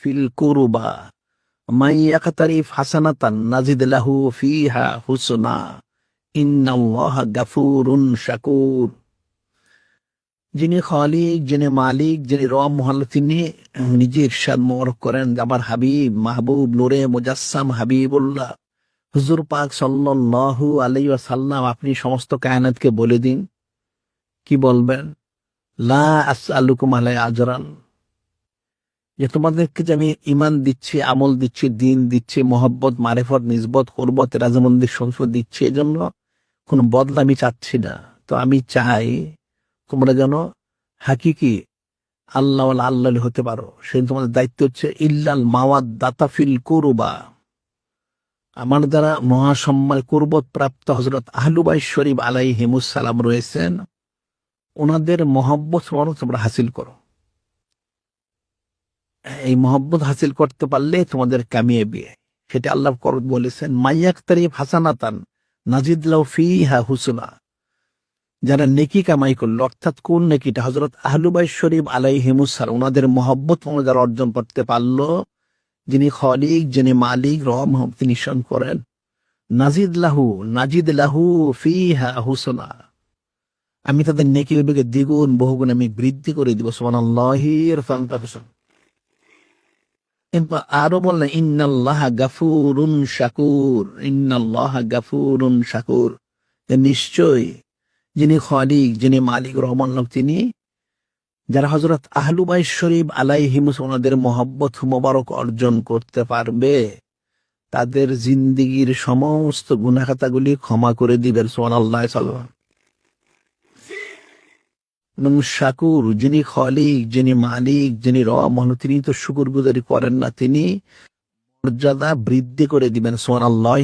Feel কুরবা মান ইয়াকতারিফ হাসানাতান নাজিদ লাহু ফিহা হুসনা ইন্নাল্লাহা গাফুরুন শাকুর। যিনি খালিক, যিনি মালিক, যিনি রব মহল, তিনি নিজে ইরশাদ মোবারক করেন, আমার হাবিব মাহবুব নূরে মুজাসসাম হাবিবুল্লাহ হুজুর পাক সাল্লাল্লাহু আলাইহি ওয়াসাল্লাম আপনি সমস্ত কায়নাতকে বলে দিন, কি বলবেন? লা আসআলুকুম আলাইহি আজরান, যে তোমাদেরকে যে আমি ইমান দিচ্ছি, আমল দিচ্ছি, দিন দিচ্ছি, মহব্বত, মারিফত, নিসবত, কুরবত, রাজমন্দির সংসদ দিচ্ছি, এজন্য কোনো বদলা আমি চাচ্ছি না। তো আমি চাই তোমরা যেন হাকিকি আল্লাহ আল্লাহ হতে পারো। সেই তোমাদের দায়িত্ব হচ্ছে ইল্লাল মাওয়াদ্দাতা ফিল কুরবা, আমার দ্বারা মহাসম্মান কুরবত প্রাপ্ত হযরত আহলু বাইত শরীফ আলাইহিমুস সালাম রয়েছেন, ওনাদের মহব্বত তোমরা হাসিল করো। এই মহব্বত হাসিল করতে পারলে তোমাদের কামিয়াবি। সেটা আল্লাহ বলেছেন, মাইয়াকতারিফ হাসানাতান নাজিদ লাহু ফিহা হুসনা, যারা নেকি কামাই করলো, অর্থাৎ কোন নেকিটা? হযরত আহলু বাইত শরীফ আলাইহিমুস সালাম ওনাদের মহব্বত তোমরা যারা অর্জন করতে পারলো, যিনি খালিক, যিনি মালিক, রব তিনি নিশান করেন, নাজিদ লাহু ফিহা হুসনা, আমি তাদের নেকির দিকে দ্বিগুণ বহুগুণ আমি বৃদ্ধি করে দিব। সুবহানাল্লাহি ফান্তাফিসুন। কিন্তু আরো বললেন ইন্নাল্লাহা গাফুরুন শাকুর, ইন্নাল্লাহা গাফুরুন শাকুর, নিশ্চয় যিনি খালিক, যিনি মালিক, রহমান, তিনি যারা হযরত আহলু বাইত শরীফ আলাইহিমুস ওনাদের মহব্বত মুবারক অর্জন করতে পারবে, তাদের জিন্দেগীর সমস্ত গুনাহ খাতাগুলি ক্ষমা করে দিবেন। সুবহানাল্লাহ। এবং শাকুর, যিনি খালিক, যিনি মালিক, যিনি রহমান, তিনি তো শুকরগুজারি করেন না, তিনি মর্যাদা বৃদ্ধি করে দিবেন। সুবহানাল্লাহ।